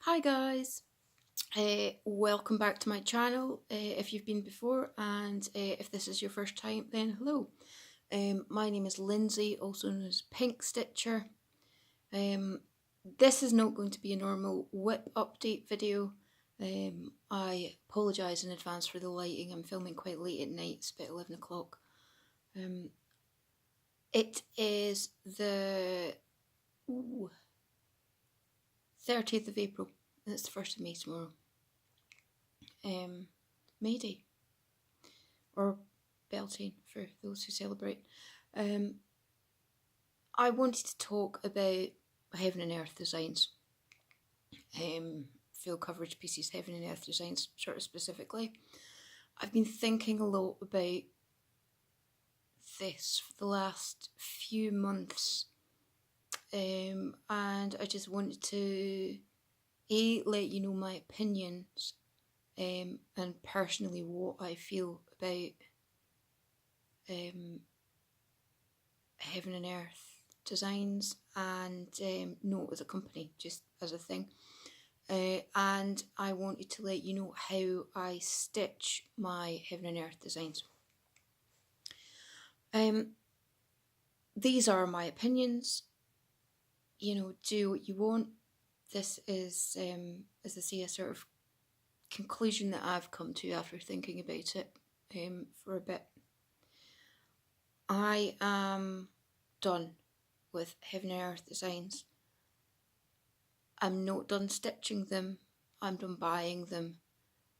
Hi guys, welcome back to my channel if you've been before, and if this is your first time then hello. My name is Lindsay, also known as Pink Stitcher. This is not going to be a normal whip update video. I apologise in advance for the lighting. I'm filming quite late at night, it's about 11 o'clock. It is the 30th of April, and it's the 1st of May tomorrow. May Day, or Beltane for those who celebrate. I wanted to talk about Heaven and Earth designs, field coverage pieces, Heaven and Earth designs sort of specifically. I've been thinking a lot about this for the last few months, and I just wanted to let you know my opinions and personally what I feel about Heaven and Earth designs, and not as a company, just as a thing. And I wanted to let you know how I stitch my Heaven and Earth designs. These are my opinions. You know, do what you want. This is, as I say, a sort of conclusion that I've come to after thinking about it for a bit. I am done with Heaven and Earth designs. I'm not done stitching them. I'm done buying them.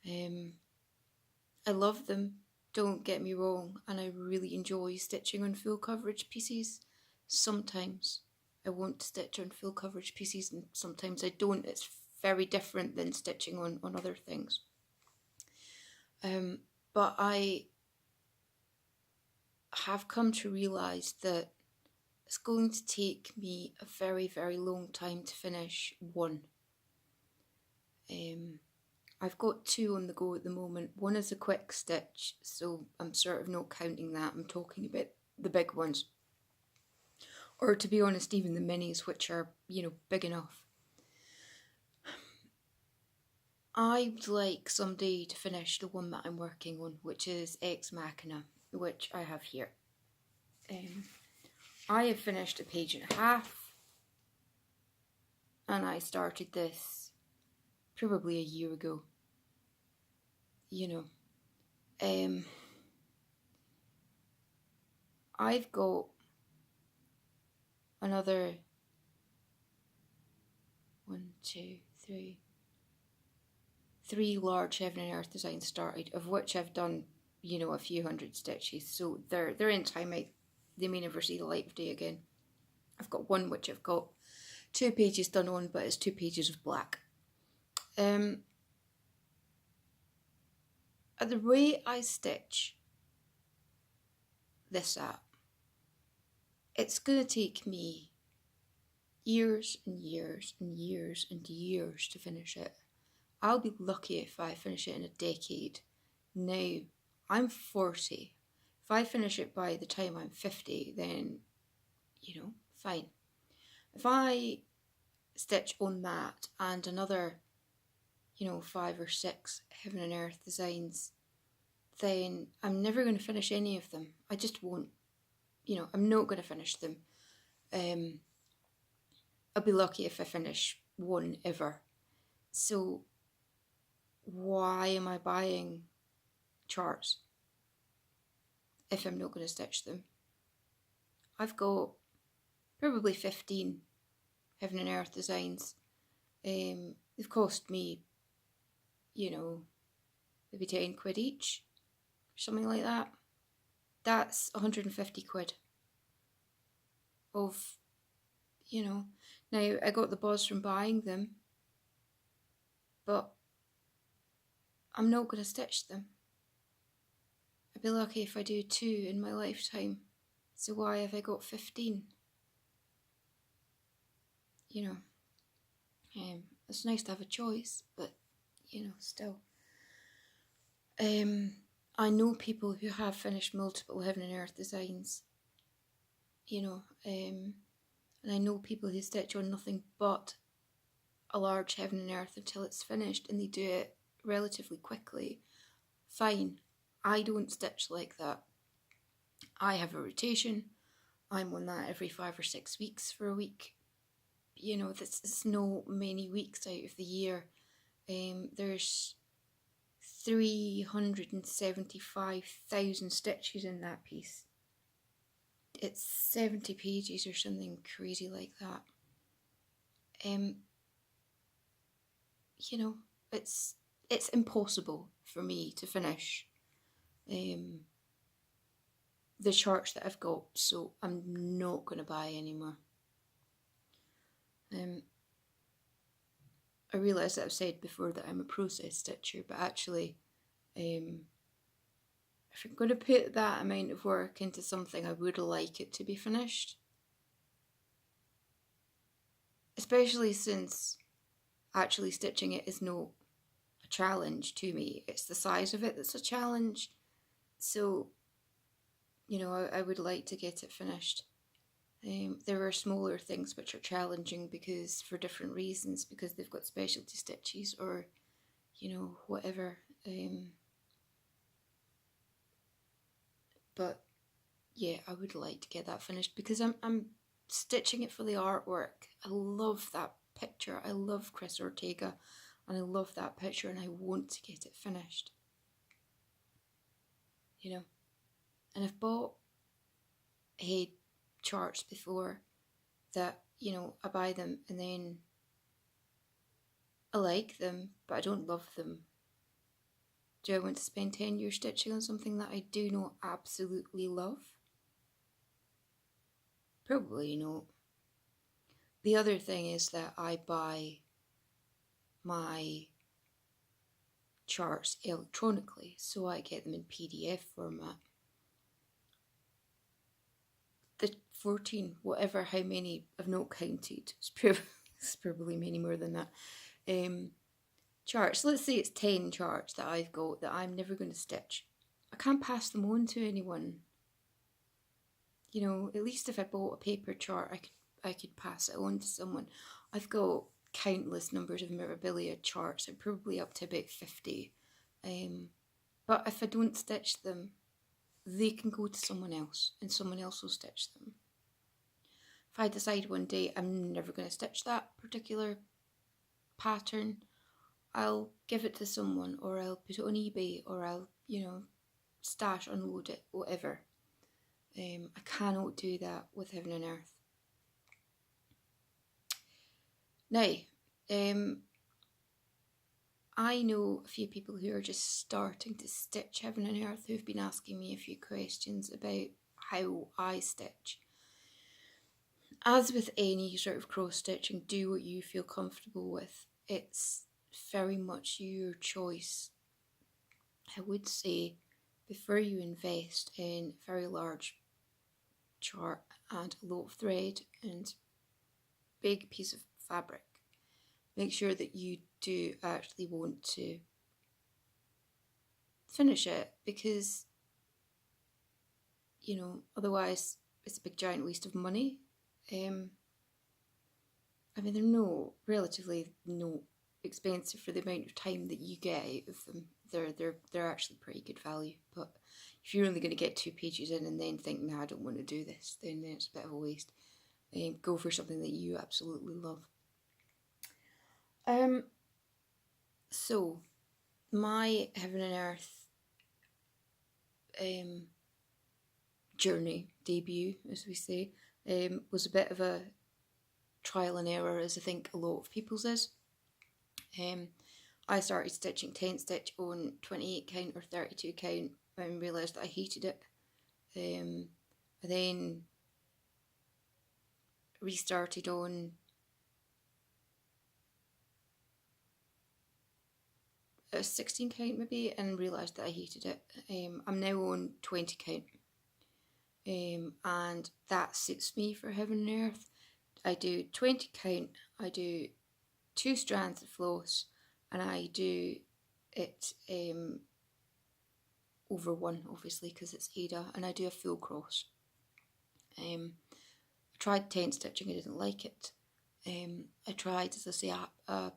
I love them, don't get me wrong, and I really enjoy stitching on full coverage pieces. Sometimes I want to stitch on full coverage pieces and sometimes I don't. It's very different than stitching on other things. But I have come to realise that it's going to take me a very, very long time to finish one. I've got two on the go at the moment. One is a quick stitch, so I'm sort of not counting that. I'm talking about the big ones. Or to be honest, even the minis, which are, you know, big enough. I'd like someday to finish the one that I'm working on, which is Ex Machina, which I have here. I have finished a page and a half, and I started this probably a year ago. You know, I've got another 3 large Heaven and Earth designs started, of which I've done, you know, a few hundred stitches, so they're in time. They may never see the light of day again. I've got one which I've got 2 pages done on, but it's 2 pages of black. The way I stitch this up, it's going to take me years and years and years and years to finish it. I'll be lucky if I finish it in a decade. Now, I'm 40. If I finish it by the time I'm 50, then, you know, fine. If I stitch on that and another, you know, 5 or 6 Heaven and Earth designs, then I'm never going to finish any of them. I just won't. You know, I'm not going to finish them. I'll be lucky if I finish one ever. So why am I buying charts if I'm not going to stitch them? I've got probably 15 Heaven and Earth designs. They've cost me, you know, maybe 10 quid each, something like that. That's 150 quid of, you know. Now, I got the buzz from buying them, but I'm not going to stitch them. I'd be lucky if I do 2 in my lifetime. So why have I got 15? You know, it's nice to have a choice, but, you know, still. I know people who have finished multiple Heaven and Earth designs, you know, and I know people who stitch on nothing but a large heaven and earth until it's finished and they do it relatively quickly, fine. I don't stitch like that. I have a rotation. I'm on that every 5 or 6 weeks for a week. You know, this is no many weeks out of the year. There's 375,000 stitches in that piece. It's 70 pages or something crazy like that. You know, it's impossible for me to finish the charts that I've got, so I'm not going to buy anymore. I realise that I've said before that I'm a process stitcher, but actually, if I'm going to put that amount of work into something, I would like it to be finished. Especially since actually stitching it is no a challenge to me. It's the size of it that's a challenge. So, you know, I would like to get it finished. There are smaller things which are challenging because for different reasons, because they've got specialty stitches or, you know, whatever. But yeah, I would like to get that finished because I'm stitching it for the artwork. I love that picture. I love Chris Ortega and I love that picture and I want to get it finished. You know, and I've bought HAED charts before that, you know, I buy them and then I like them, but I don't love them. Do I want to spend 10 years stitching on something that I do not absolutely love? Probably not. The other thing is that I buy my charts electronically, so I get them in PDF format. The 14, whatever, how many, I've not counted, it's probably many more than that, charts, let's say it's 10 charts that I've got that I'm never going to stitch. I can't pass them on to anyone. You know, at least if I bought a paper chart, I could pass it on to someone. I've got countless numbers of memorabilia charts. I'm probably up to about 50. But if I don't stitch them, they can go to someone else and someone else will stitch them. If I decide one day I'm never going to stitch that particular pattern, I'll give it to someone or I'll put it on eBay or I'll, you know, stash, unload it, whatever. I cannot do that with Heaven and Earth. Now, I know a few people who are just starting to stitch Heaven and Earth who've been asking me a few questions about how I stitch. As with any sort of cross stitching, do what you feel comfortable with. It's very much your choice. I would say before you invest in a very large chart and a lot of thread and big piece of fabric, make sure that you do actually want to finish it, because, you know, otherwise it's a big giant waste of money. I mean, they're relatively no expensive for the amount of time that you get out of them. They're actually pretty good value. But if you're only going to get 2 pages in and then think, nah, I don't want to do this, then it's a bit of a waste. Go for something that you absolutely love. So my Heaven and Earth journey, debut, as we say, was a bit of a trial and error, as I think a lot of people's is. I started stitching 10 stitch on 28 count or 32 count and realised that I hated it. I then restarted on a 16 count maybe and realised that I hated it. I'm now on 20 count. And that suits me for Heaven and Earth. I do 20 count, I do 2 strands of floss, and I do it over 1, obviously, because it's Ada, and I do a full cross. I tried 10 stitching, I didn't like it. I tried, as I say, a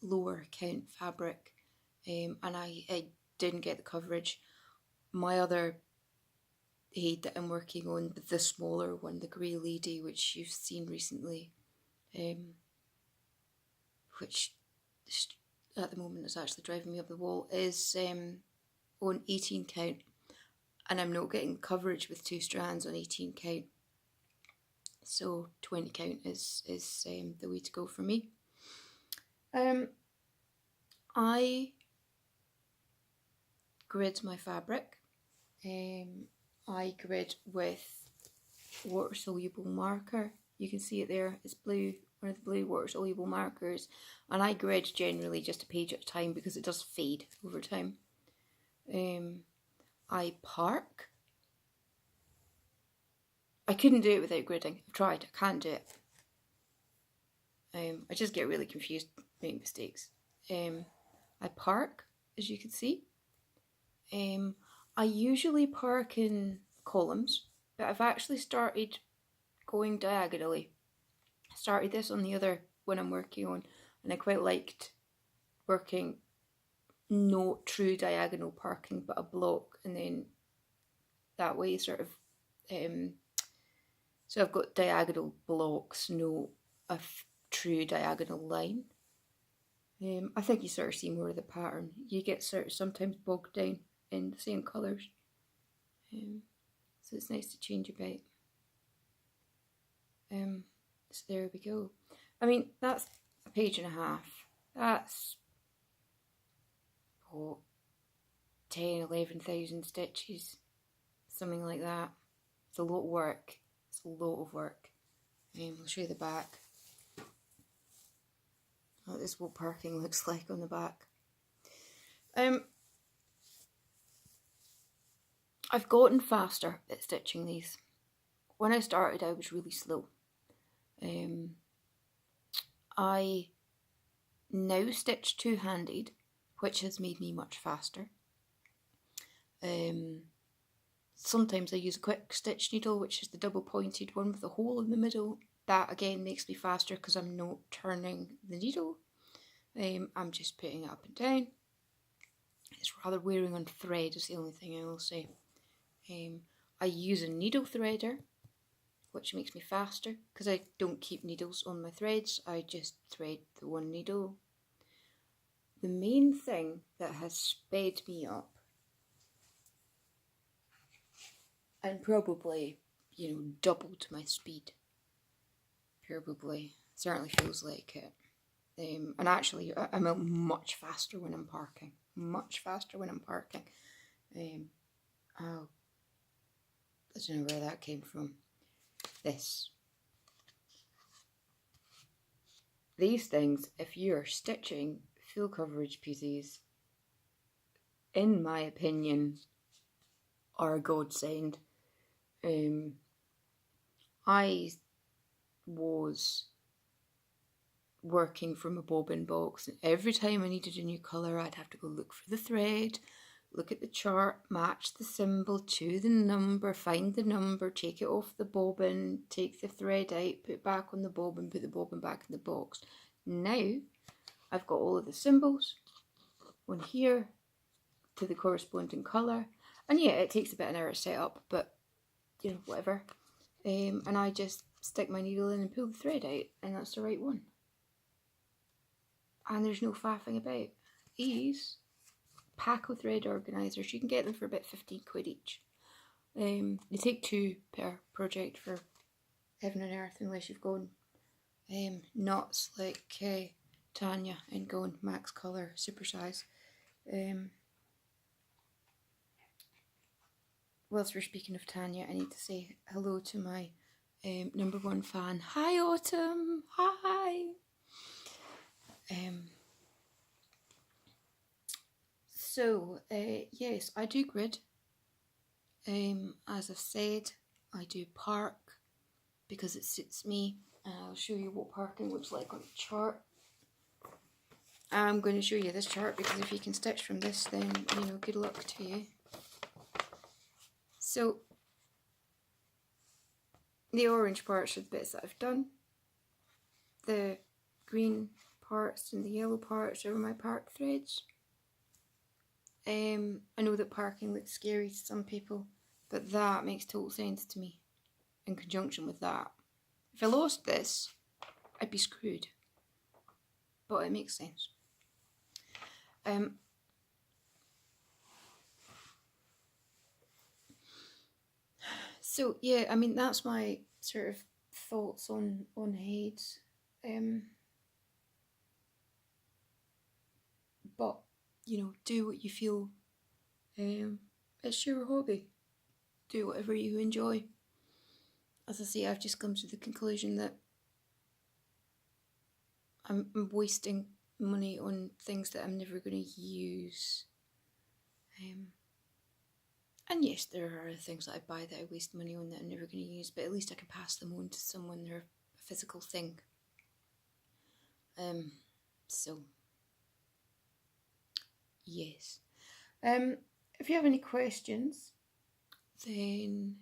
lower count fabric, and I didn't get the coverage. My other HAED that I'm working on, the smaller one, the Grey Lady, which you've seen recently, which at the moment is actually driving me up the wall, is on 18 count, and I'm not getting coverage with 2 strands on 18 count, so 20 count is the way to go for me. I grid my fabric. I grid with water soluble marker. You can see it there, it's blue, one of the blue water soluble markers, and I grid generally just a page at a time because it does fade over time. I park. I couldn't do it without gridding. I've tried, I can't do it. I just get really confused, make mistakes. I park, as you can see. I usually park in columns, but I've actually started going diagonally. I started this on the other one I'm working on, and I quite liked working not true diagonal parking, but a block, and then that way sort of, so I've got diagonal blocks, no a true diagonal line. I think you sort of see more of the pattern. You get sort of sometimes bogged down in the same colours, so it's nice to change about. So there we go. I mean, that's a page and a half. That's 10, 11,000 stitches, something like that. It's a lot of work. It's a lot of work. I'll show you the back. Oh, this is what parking looks like on the back. I've gotten faster at stitching these. When I started, I was really slow. I now stitch two-handed, which has made me much faster. Sometimes I use a quick stitch needle, which is the double pointed one with a hole in the middle. That again makes me faster because I'm not turning the needle. I'm just putting it up and down. It's rather wearing on thread is the only thing I will say. I use a needle threader, which makes me faster because I don't keep needles on my threads. I just thread the one needle. The main thing that has sped me up, and probably, doubled my speed, probably, certainly feels like it. And actually, I'm much faster when I'm parking. Much faster when I'm parking. Oh, I don't know where that came from. These things, if you're stitching full coverage pieces, in my opinion, are a godsend. I was working from a bobbin box, and every time I needed a new colour, I'd have to go look for the thread, look at the chart, match the symbol to the number, find the number, take it off the bobbin, take the thread out, put it back on the bobbin, put the bobbin back in the box. Now I've got all of the symbols on here to the corresponding colour, and yeah, it takes a bit of an hour to set up, but whatever. And I just stick my needle in and pull the thread out, and that's the right one. And there's no faffing about. These Paco thread organisers, you can get them for about 15 quid each. They take 2 per project for heaven and earth, unless you've gone nuts like Tanya and gone max colour super size. Whilst we're speaking of Tanya, I need to say hello to my #1 fan. Hi Autumn, hi. So yes, I do grid. As I've said, I do park because it suits me. I'll show you what parking looks like on the chart. I'm going to show you this chart because if you can stitch from this, then good luck to you. So the orange parts are the bits that I've done. the green parts and the yellow parts are my park threads. I know that parking looks scary to some people, but that makes total sense to me in conjunction with that. If I lost this, I'd be screwed. But it makes sense. So yeah, I mean that's my sort of thoughts on HAED. But you know, do what you feel. It's your hobby. Do whatever you enjoy. As I say, I've just come to the conclusion that I'm wasting money on things that I'm never going to use. And yes, there are things that I buy that I waste money on that I'm never going to use, but at least I can pass them on to someone. They're a physical thing. So, yes. If you have any questions, then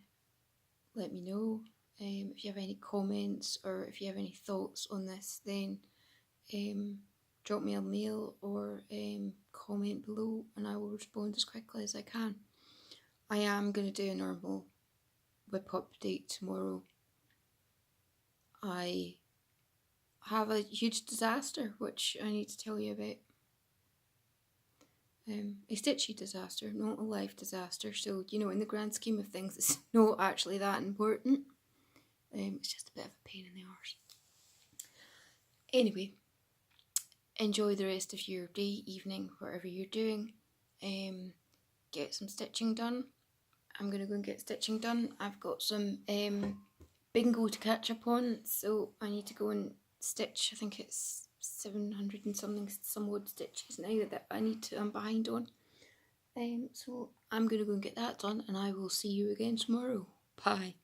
let me know. If you have any comments or if you have any thoughts on this, then drop me a mail or comment below and I will respond as quickly as I can. I am going to do a normal whip update tomorrow. I have a huge disaster which I need to tell you about. A stitchy disaster, not a life disaster, so you know, in the grand scheme of things it's not actually that important. It's just a bit of a pain in the arse. Anyway, enjoy the rest of your day, evening, whatever you're doing. Get some stitching done. I'm going to go and get stitching done. I've got some bingo to catch up on, so I need to go and stitch. I think it's 700 and something, some odd stitches now that I'm behind on. So I'm going to go and get that done and I will see you again tomorrow. Bye.